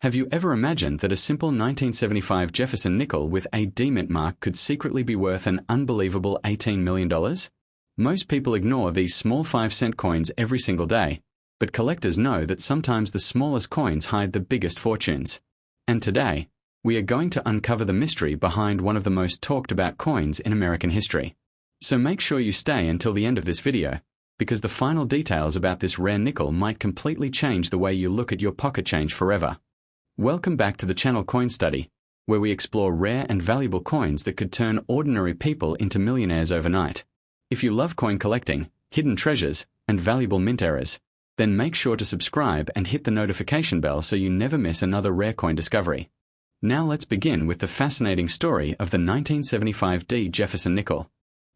Have you ever imagined that a simple 1975 Jefferson nickel with a D-mint mark could secretly be worth an unbelievable $18 million? Most people ignore these small 5-cent coins every single day, but collectors know that sometimes the smallest coins hide the biggest fortunes. And today, we are going to uncover the mystery behind one of the most talked about coins in American history. So make sure you stay until the end of this video, because the final details about this rare nickel might completely change the way you look at your pocket change forever. Welcome back to the channel Coin Study, where we explore rare and valuable coins that could turn ordinary people into millionaires overnight. If you love coin collecting, hidden treasures, and valuable mint errors, then make sure to subscribe and hit the notification bell so you never miss another rare coin discovery. Now let's begin with the fascinating story of the 1975 D Jefferson nickel.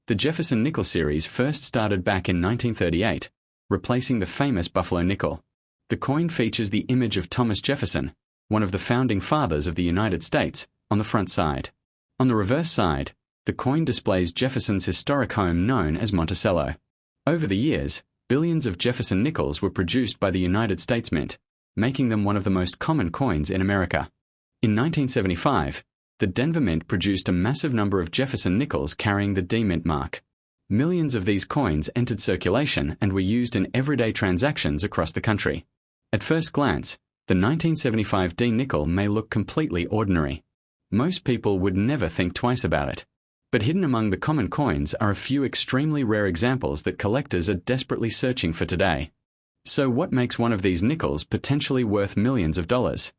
The Jefferson nickel series first started back in 1938, replacing the famous Buffalo nickel. The coin features the image of Thomas Jefferson, one of the founding fathers of the United States, on the front side. On the reverse side, the coin displays Jefferson's historic home known as Monticello. Over the years, billions of Jefferson nickels were produced by the United States Mint, making them one of the most common coins in America. In 1975, the Denver Mint produced a massive number of Jefferson nickels carrying the D-Mint mark. Millions of these coins entered circulation and were used in everyday transactions across the country. At first glance, the 1975 D nickel may look completely ordinary. Most people would never think twice about it. But hidden among the common coins are a few extremely rare examples that collectors are desperately searching for today. So what makes one of these nickels potentially worth millions of dollars?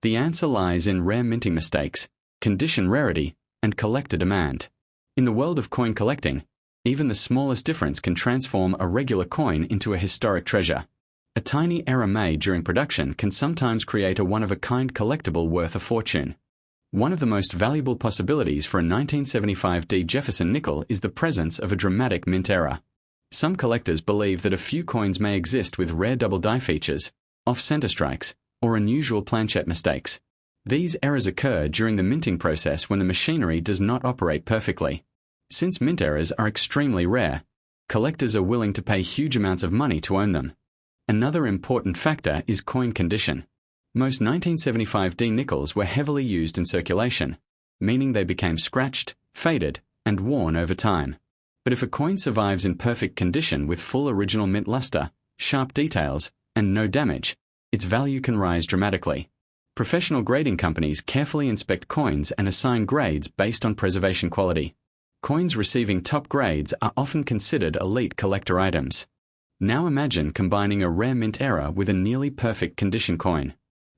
The answer lies in rare minting mistakes, condition rarity, and collector demand. In the world of coin collecting, even the smallest difference can transform a regular coin into a historic treasure. A tiny error made during production can sometimes create a one-of-a-kind collectible worth a fortune. One of the most valuable possibilities for a 1975 D Jefferson nickel is the presence of a dramatic mint error. Some collectors believe that a few coins may exist with rare double die features, off-center strikes, or unusual planchette mistakes. These errors occur during the minting process when the machinery does not operate perfectly. Since mint errors are extremely rare, collectors are willing to pay huge amounts of money to own them. Another important factor is coin condition. Most 1975 D nickels were heavily used in circulation, meaning they became scratched, faded, and worn over time. But if a coin survives in perfect condition with full original mint luster, sharp details, and no damage, its value can rise dramatically. Professional grading companies carefully inspect coins and assign grades based on preservation quality. Coins receiving top grades are often considered elite collector items. Now imagine combining a rare mint error with a nearly perfect condition coin.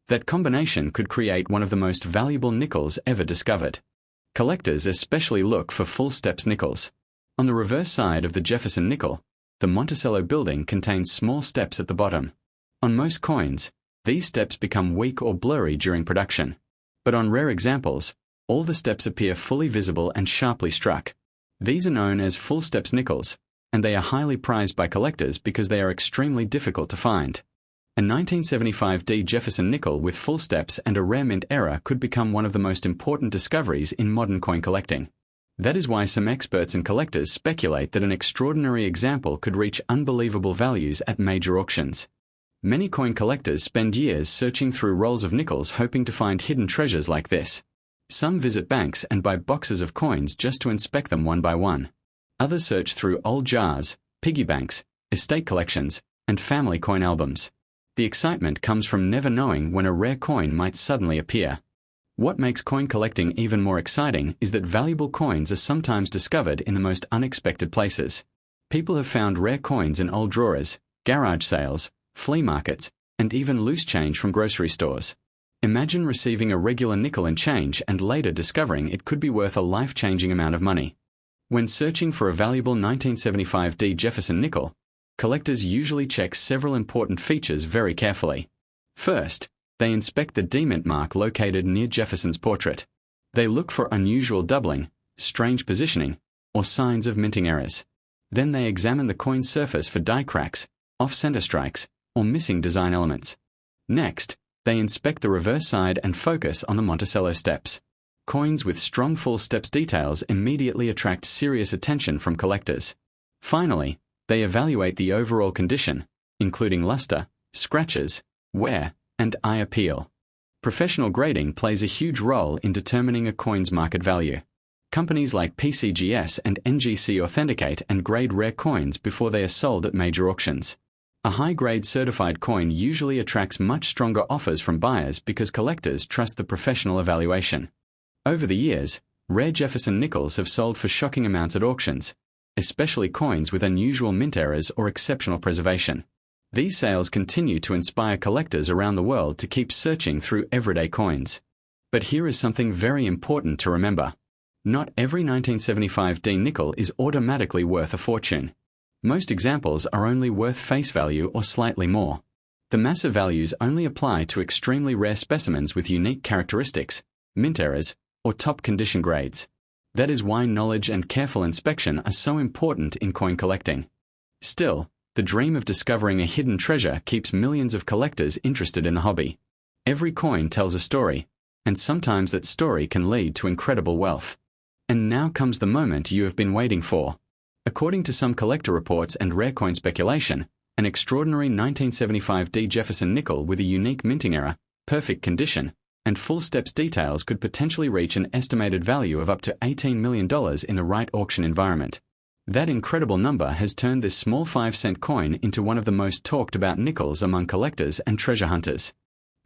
That combination could create one of the most valuable nickels ever discovered. Collectors especially look for full steps nickels. On the reverse side of the Jefferson nickel, the Monticello building contains small steps at the bottom. On most coins, these steps become weak or blurry during production. But on rare examples, all the steps appear fully visible and sharply struck. These are known as full steps nickels, and they are highly prized by collectors because they are extremely difficult to find. A 1975 D Jefferson nickel with full steps and a rare mint error could become one of the most important discoveries in modern coin collecting. That is why some experts and collectors speculate that an extraordinary example could reach unbelievable values at major auctions. Many coin collectors spend years searching through rolls of nickels hoping to find hidden treasures like this. Some visit banks and buy boxes of coins just to inspect them one by one. Others search through old jars, piggy banks, estate collections, and family coin albums. The excitement comes from never knowing when a rare coin might suddenly appear. What makes coin collecting even more exciting is that valuable coins are sometimes discovered in the most unexpected places. People have found rare coins in old drawers, garage sales, flea markets, and even loose change from grocery stores. Imagine receiving a regular nickel and change and later discovering it could be worth a life-changing amount of money. When searching for a valuable 1975 D Jefferson nickel, collectors usually check several important features very carefully. First, they inspect the D-Mint mark located near Jefferson's portrait. They look for unusual doubling, strange positioning, or signs of minting errors. Then they examine the coin's surface for die cracks, off-center strikes, or missing design elements. Next, they inspect the reverse side and focus on the Monticello steps. Coins with strong full steps details immediately attract serious attention from collectors. Finally, they evaluate the overall condition, including luster, scratches, wear, and eye appeal. Professional grading plays a huge role in determining a coin's market value. Companies like PCGS and NGC authenticate and grade rare coins before they are sold at major auctions. A high-grade certified coin usually attracts much stronger offers from buyers because collectors trust the professional evaluation. Over the years, rare Jefferson nickels have sold for shocking amounts at auctions, especially coins with unusual mint errors or exceptional preservation. These sales continue to inspire collectors around the world to keep searching through everyday coins. But here is something very important to remember. Not every 1975 D nickel is automatically worth a fortune. Most examples are only worth face value or slightly more. The massive values only apply to extremely rare specimens with unique characteristics, mint errors, or top condition grades. That is why knowledge and careful inspection are so important in coin collecting. Still, the dream of discovering a hidden treasure keeps millions of collectors interested in the hobby. Every coin tells a story, and sometimes that story can lead to incredible wealth. And now comes the moment you have been waiting for. According to some collector reports and rare coin speculation, an extraordinary 1975 D Jefferson nickel with a unique minting error, perfect condition, and full steps details could potentially reach an estimated value of up to $18 million in the right auction environment. That incredible number has turned this small 5-cent coin into one of the most talked about nickels among collectors and treasure hunters.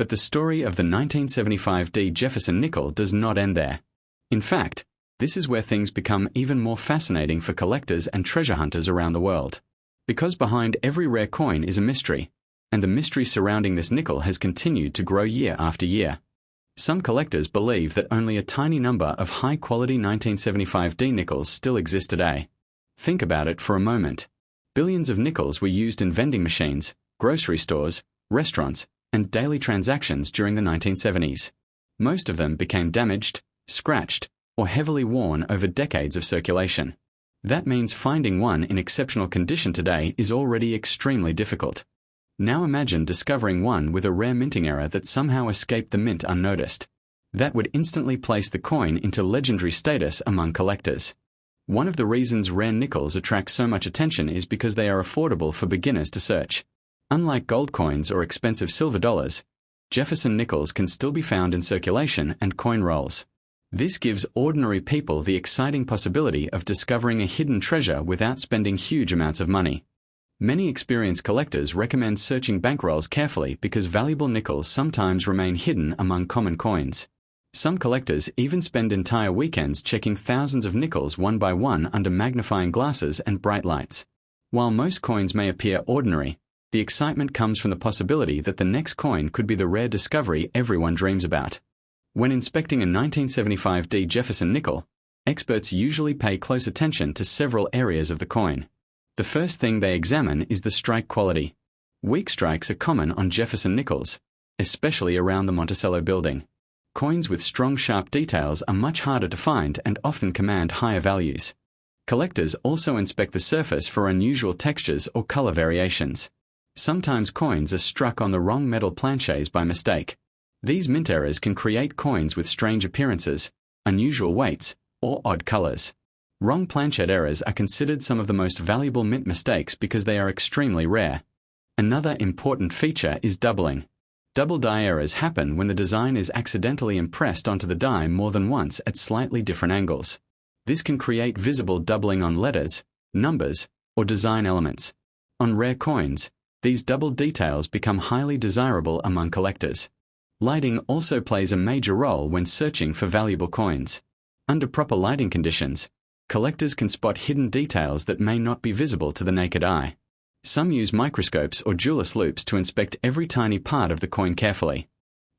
But the story of the 1975 D Jefferson nickel does not end there. In fact, this is where things become even more fascinating for collectors and treasure hunters around the world. Because behind every rare coin is a mystery, and the mystery surrounding this nickel has continued to grow year after year. Some collectors believe that only a tiny number of high-quality 1975 D nickels still exist today. Think about it for a moment. Billions of nickels were used in vending machines, grocery stores, restaurants, and daily transactions during the 1970s. Most of them became damaged, scratched, or heavily worn over decades of circulation. That means finding one in exceptional condition today is already extremely difficult. Now imagine discovering one with a rare minting error that somehow escaped the mint unnoticed. That would instantly place the coin into legendary status among collectors. One of the reasons rare nickels attract so much attention is because they are affordable for beginners to search. Unlike gold coins or expensive silver dollars, Jefferson nickels can still be found in circulation and coin rolls. This gives ordinary people the exciting possibility of discovering a hidden treasure without spending huge amounts of money. Many experienced collectors recommend searching bankrolls carefully because valuable nickels sometimes remain hidden among common coins. Some collectors even spend entire weekends checking thousands of nickels one by one under magnifying glasses and bright lights. While most coins may appear ordinary, the excitement comes from the possibility that the next coin could be the rare discovery everyone dreams about. When inspecting a 1975 D Jefferson nickel, experts usually pay close attention to several areas of the coin. The first thing they examine is the strike quality. Weak strikes are common on Jefferson nickels, especially around the Monticello building. Coins with strong sharp details are much harder to find and often command higher values. Collectors also inspect the surface for unusual textures or color variations. Sometimes coins are struck on the wrong metal planchets by mistake. These mint errors can create coins with strange appearances, unusual weights, or odd colors. Wrong planchet errors are considered some of the most valuable mint mistakes because they are extremely rare. Another important feature is doubling. Double die errors happen when the design is accidentally impressed onto the die more than once at slightly different angles. This can create visible doubling on letters, numbers, or design elements. On rare coins, these double details become highly desirable among collectors. Lighting also plays a major role when searching for valuable coins. Under proper lighting conditions, collectors can spot hidden details that may not be visible to the naked eye. Some use microscopes or jeweler's loupes to inspect every tiny part of the coin carefully.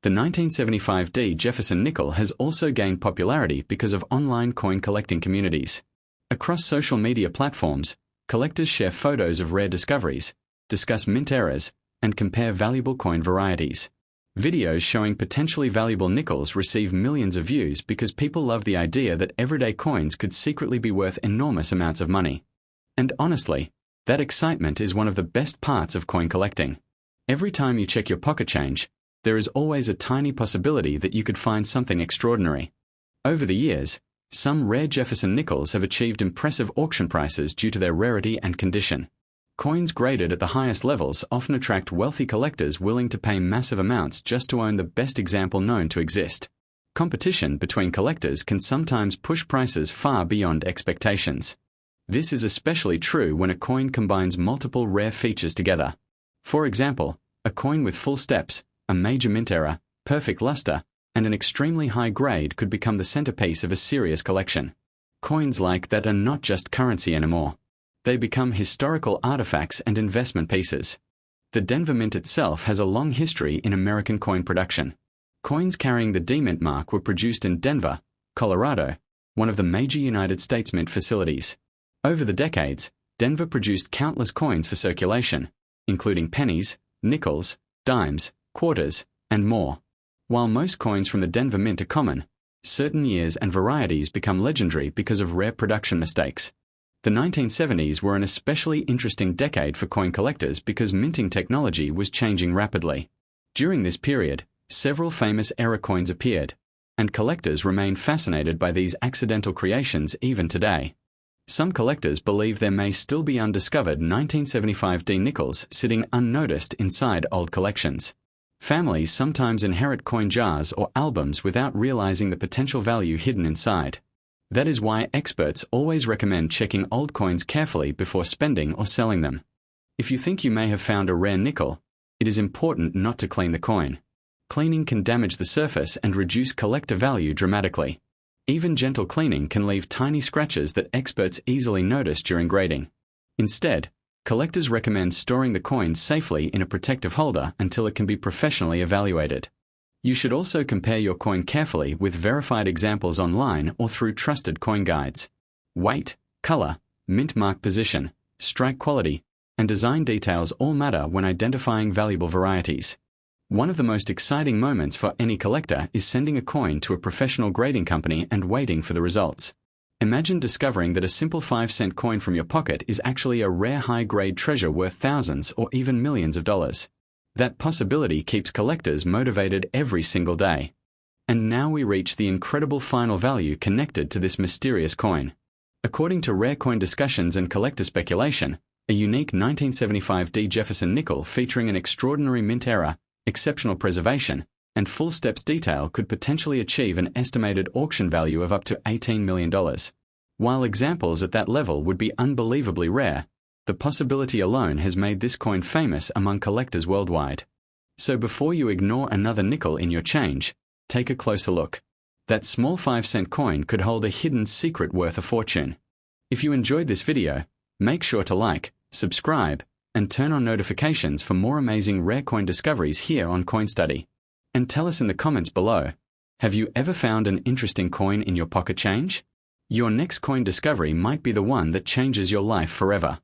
The 1975 D Jefferson nickel has also gained popularity because of online coin collecting communities. Across social media platforms, collectors share photos of rare discoveries, discuss mint errors, and compare valuable coin varieties. Videos showing potentially valuable nickels receive millions of views because people love the idea that everyday coins could secretly be worth enormous amounts of money. And honestly, that excitement is one of the best parts of coin collecting. Every time you check your pocket change, there is always a tiny possibility that you could find something extraordinary. Over the years, some rare Jefferson nickels have achieved impressive auction prices due to their rarity and condition. Coins graded at the highest levels often attract wealthy collectors willing to pay massive amounts just to own the best example known to exist. Competition between collectors can sometimes push prices far beyond expectations. This is especially true when a coin combines multiple rare features together. For example, a coin with full steps, a major mint error, perfect luster, and an extremely high grade could become the centerpiece of a serious collection. Coins like that are not just currency anymore. They become historical artifacts and investment pieces. The Denver Mint itself has a long history in American coin production. Coins carrying the D Mint mark were produced in Denver, Colorado, one of the major United States mint facilities. Over the decades, Denver produced countless coins for circulation, including pennies, nickels, dimes, quarters, and more. While most coins from the Denver Mint are common, certain years and varieties become legendary because of rare production mistakes. The 1970s were an especially interesting decade for coin collectors because minting technology was changing rapidly. During this period, several famous error coins appeared, and collectors remain fascinated by these accidental creations even today. Some collectors believe there may still be undiscovered 1975 D nickels sitting unnoticed inside old collections. Families sometimes inherit coin jars or albums without realizing the potential value hidden inside. That is why experts always recommend checking old coins carefully before spending or selling them. If you think you may have found a rare nickel, it is important not to clean the coin. Cleaning can damage the surface and reduce collector value dramatically. Even gentle cleaning can leave tiny scratches that experts easily notice during grading. Instead, collectors recommend storing the coin safely in a protective holder until it can be professionally evaluated. You should also compare your coin carefully with verified examples online or through trusted coin guides. Weight, color, mint mark position, strike quality, and design details all matter when identifying valuable varieties. One of the most exciting moments for any collector is sending a coin to a professional grading company and waiting for the results. Imagine discovering that a simple 5-cent coin from your pocket is actually a rare high-grade treasure worth thousands or even millions of dollars. That possibility keeps collectors motivated every single day. And now we reach the incredible final value connected to this mysterious coin. According to Rare Coin Discussions and Collector Speculation, a unique 1975 D Jefferson nickel featuring an extraordinary mint error, exceptional preservation, and full steps detail could potentially achieve an estimated auction value of up to $18 million. While examples at that level would be unbelievably rare, the possibility alone has made this coin famous among collectors worldwide. So before you ignore another nickel in your change, take a closer look. That small 5-cent coin could hold a hidden secret worth a fortune. If you enjoyed this video, make sure to like, subscribe, and turn on notifications for more amazing rare coin discoveries here on Coin Study. And tell us in the comments below, have you ever found an interesting coin in your pocket change? Your next coin discovery might be the one that changes your life forever.